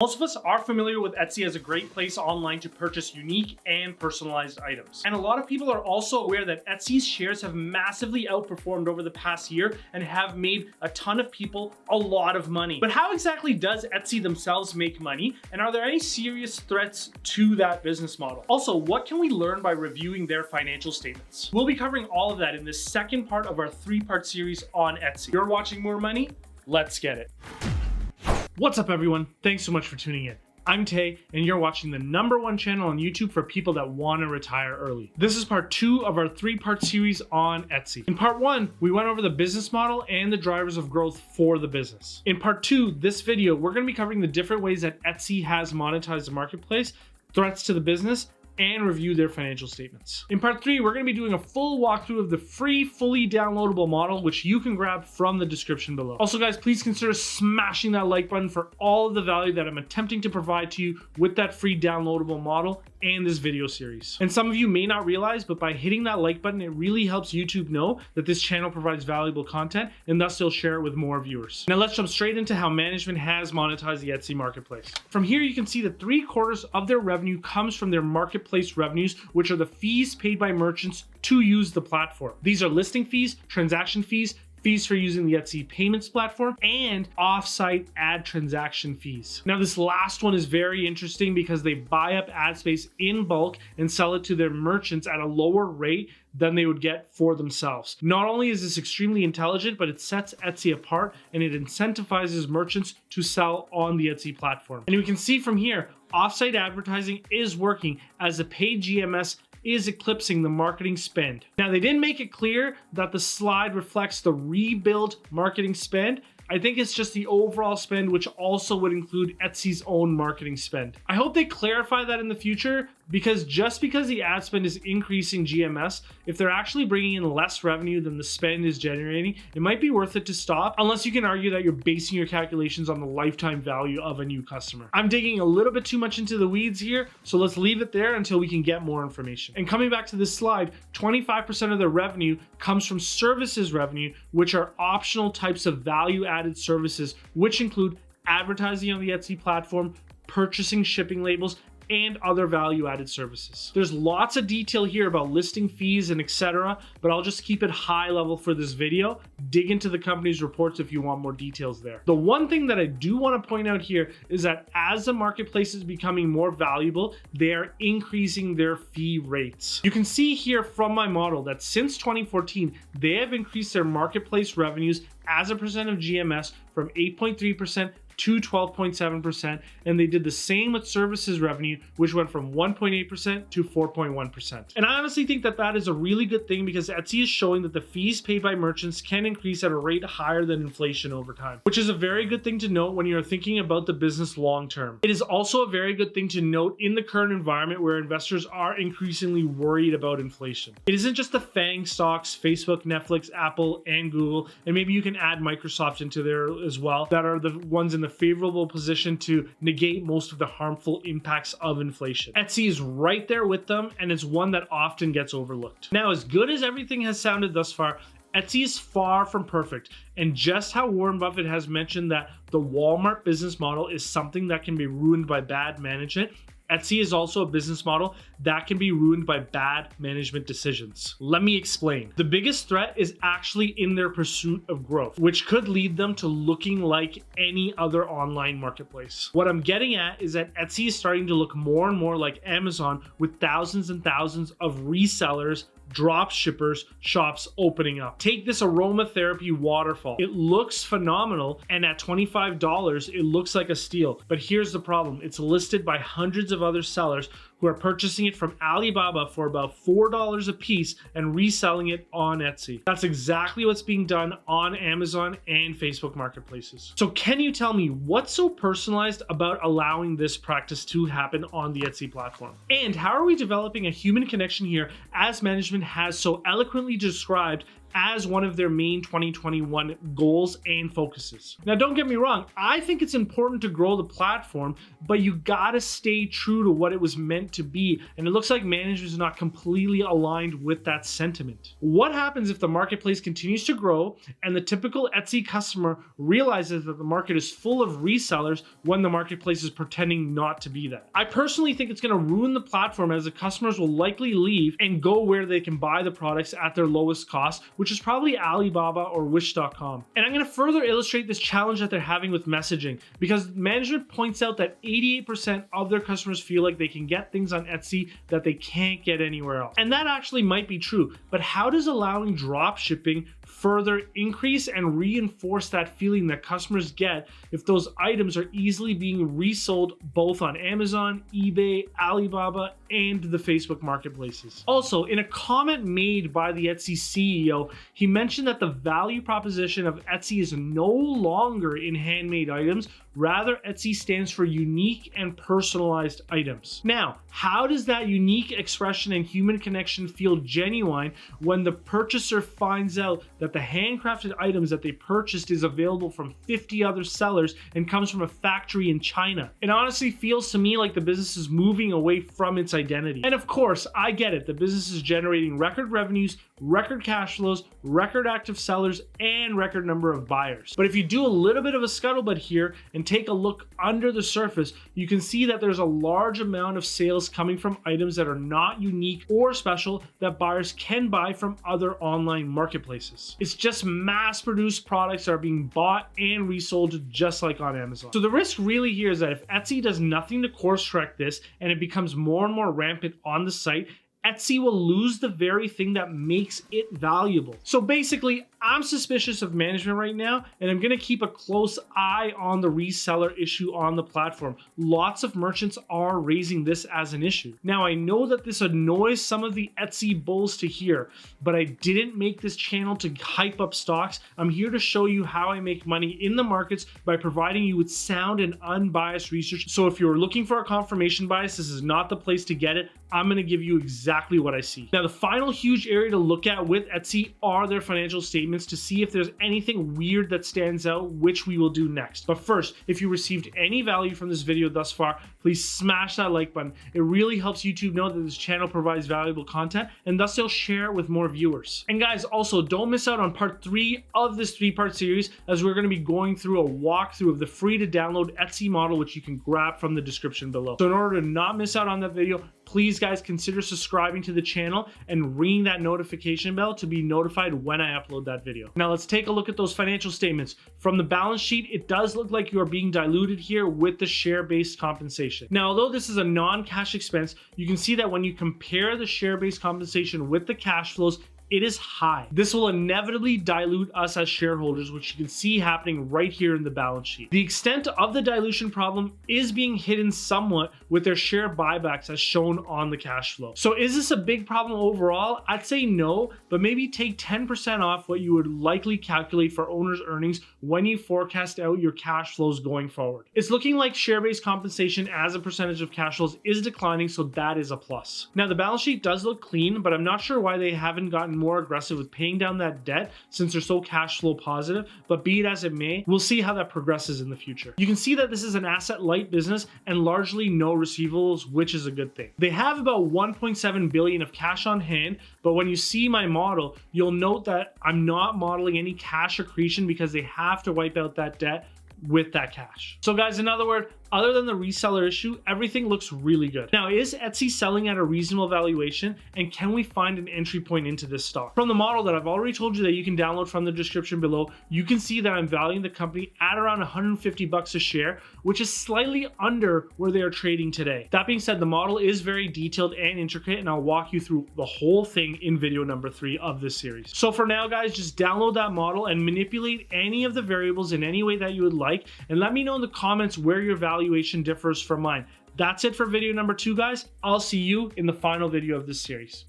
Most of us are familiar with Etsy as a great place online to purchase unique and personalized items. And a lot of people are also aware that Etsy's shares have massively outperformed over the past year and have made a ton of people a lot of money. But how exactly does Etsy themselves make money? And are there any serious threats to that business model? Also, what can we learn by reviewing their financial statements? We'll be covering all of that in this second part of our 3-part series on Etsy. You're watching More Money? Let's get it. What's up, everyone? Thanks so much for tuning in. I'm Tay, and you're watching the #1 channel on YouTube for people that want to retire early. This is part 2 of our 3-part series on Etsy. In part 1, we went over the business model and the drivers of growth for the business. In part 2, this video, we're going to be covering the different ways that Etsy has monetized the marketplace, threats to the business, and review their financial statements. In part 3, we're going to be doing a full walkthrough of the free, fully downloadable model, which you can grab from the description below. Also, guys, please consider smashing that like button for all of the value that I'm attempting to provide to you with that free downloadable model and this video series. And some of you may not realize, but by hitting that like button, it really helps YouTube know that this channel provides valuable content, and thus they'll share it with more viewers. Now let's jump straight into how management has monetized the Etsy marketplace. From here, you can see that 3/4 of their revenue comes from their marketplace revenues, which are the fees paid by merchants to use the platform. These are listing fees, transaction fees, fees for using the Etsy payments platform, and off-site ad transaction fees. Now, this last one is very interesting because they buy up ad space in bulk and sell it to their merchants at a lower rate than they would get for themselves. Not only is this extremely intelligent, but it sets Etsy apart and it incentivizes merchants to sell on the Etsy platform. And we can see from here, off-site advertising is working as the paid GMS is eclipsing the marketing spend. Now, they didn't make it clear that the slide reflects the rebuild marketing spend. I think it's just the overall spend, which also would include Etsy's own marketing spend. I hope they clarify that in the future, because just because the ad spend is increasing GMS, if they're actually bringing in less revenue than the spend is generating, it might be worth it to stop, unless you can argue that you're basing your calculations on the lifetime value of a new customer. I'm digging a little bit too much into the weeds here, so let's leave it there until we can get more information. And coming back to this slide, 25% of their revenue comes from services revenue, which are optional types of value-added services, which include advertising on the Etsy platform, purchasing shipping labels, and other value-added services. There's lots of detail here about listing fees and etc., but I'll just keep it high level for this video. Dig into the company's reports if you want more details there. The one thing that I do want to point out here is that as the marketplace is becoming more valuable, they are increasing their fee rates. You can see here from my model that since 2014, they have increased their marketplace revenues as a percent of GMS from 8.3% to 12.7%, and they did the same with services revenue, which went from 1.8% to 4.1%. And I honestly think that that is a really good thing, because Etsy is showing that the fees paid by merchants can increase at a rate higher than inflation over time, which is a very good thing to note when you're thinking about the business long term. It is also a very good thing to note in the current environment where investors are increasingly worried about inflation. It isn't just the FANG stocks, Facebook, Netflix, Apple, and Google, and maybe you can add Microsoft into there as well, that are the ones in the favorable position to negate most of the harmful impacts of inflation. Etsy is right there with them, and it's one that often gets overlooked. Now, as good as everything has sounded thus far, Etsy is far from perfect, and just how Warren Buffett has mentioned that the Walmart business model is something that can be ruined by bad management, Etsy is also a business model that can be ruined by bad management decisions. Let me explain. The biggest threat is actually in their pursuit of growth, which could lead them to looking like any other online marketplace. What I'm getting at is that Etsy is starting to look more and more like Amazon, with thousands and thousands of resellers, drop shippers, shops opening up. Take this aromatherapy waterfall. It looks phenomenal, and at $25, it looks like a steal. But here's the problem. It's listed by hundreds of other sellers who are purchasing it from Alibaba for about $4 a piece and reselling it on Etsy. That's exactly what's being done on Amazon and Facebook marketplaces. So can you tell me what's so personalized about allowing this practice to happen on the Etsy platform? And how are we developing a human connection here, as management has so eloquently described as one of their main 2021 goals and focuses. Now, don't get me wrong, I think it's important to grow the platform, but you gotta stay true to what it was meant to be, and it looks like management is not completely aligned with that sentiment. What happens if the marketplace continues to grow and the typical Etsy customer realizes that the market is full of resellers when the marketplace is pretending not to be that? I personally think it's gonna ruin the platform, as the customers will likely leave and go where they can buy the products at their lowest cost, which is probably Alibaba or Wish.com. And I'm gonna further illustrate this challenge that they're having with messaging, because management points out that 88% of their customers feel like they can get things on Etsy that they can't get anywhere else. And that actually might be true, but how does allowing drop shipping further increase and reinforce that feeling that customers get if those items are easily being resold both on Amazon, eBay, Alibaba, and the Facebook marketplaces? Also, in a comment made by the Etsy CEO, he mentioned that the value proposition of Etsy is no longer in handmade items. Rather, Etsy stands for unique and personalized items. Now, how does that unique expression and human connection feel genuine when the purchaser finds out that the handcrafted items that they purchased is available from 50 other sellers and comes from a factory in China? It honestly feels to me like the business is moving away from its identity. And of course, I get it. The business is generating record revenues, record cash flows, record active sellers, and record number of buyers. But if you do a little bit of a scuttlebutt here and take a look under the surface, you can see that there's a large amount of sales coming from items that are not unique or special that buyers can buy from other online marketplaces. It's just mass-produced products that are being bought and resold just like on Amazon. So the risk really here is that if Etsy does nothing to course correct this and it becomes more and more rampant on the site, Etsy will lose the very thing that makes it valuable. So basically, I'm suspicious of management right now, and I'm gonna keep a close eye on the reseller issue on the platform. Lots of merchants are raising this as an issue. Now, I know that this annoys some of the Etsy bulls to hear, but I didn't make this channel to hype up stocks. I'm here to show you how I make money in the markets by providing you with sound and unbiased research. So if you're looking for a confirmation bias, this is not the place to get it. I'm gonna give you exactly what I see. Now, the final huge area to look at with Etsy are their financial statements to see if there's anything weird that stands out, which we will do next. But first, if you received any value from this video thus far, please smash that like button. It really helps YouTube know that this channel provides valuable content, and thus they'll share it with more viewers. And guys, also don't miss out on part 3 of this 3-part series, as we're gonna be going through a walkthrough of the free to download Etsy model, which you can grab from the description below. So in order to not miss out on that video, please guys consider subscribing to the channel and ringing that notification bell to be notified when I upload that video. Now let's take a look at those financial statements. From the balance sheet, it does look like you are being diluted here with the share-based compensation. Now, although this is a non-cash expense, you can see that when you compare the share-based compensation with the cash flows, it is high. This will inevitably dilute us as shareholders, which you can see happening right here in the balance sheet. The extent of the dilution problem is being hidden somewhat with their share buybacks as shown on the cash flow. So is this a big problem overall? I'd say no, but maybe take 10% off what you would likely calculate for owner's earnings when you forecast out your cash flows going forward. It's looking like share-based compensation as a percentage of cash flows is declining, so that is a plus. Now, the balance sheet does look clean, but I'm not sure why they haven't gotten more aggressive with paying down that debt since they're so cash flow positive, but be it as it may, we'll see how that progresses in the future. You can see that this is an asset light business and largely no receivables, which is a good thing. They have about 1.7 billion of cash on hand, but when you see my model, you'll note that I'm not modeling any cash accretion because they have to wipe out that debt with that cash. So guys, in other words, other than the reseller issue, everything looks really good. Now, is Etsy selling at a reasonable valuation, and can we find an entry point into this stock? From the model that I've already told you that you can download from the description below, you can see that I'm valuing the company at around 150 bucks a share, which is slightly under where they are trading today. That being said, the model is very detailed and intricate, and I'll walk you through the whole thing in video number 3 of this series. So for now, guys, just download that model and manipulate any of the variables in any way that you would like, and let me know in the comments where your valuation differs from mine. That's it for video number 2, guys. I'll see you in the final video of this series.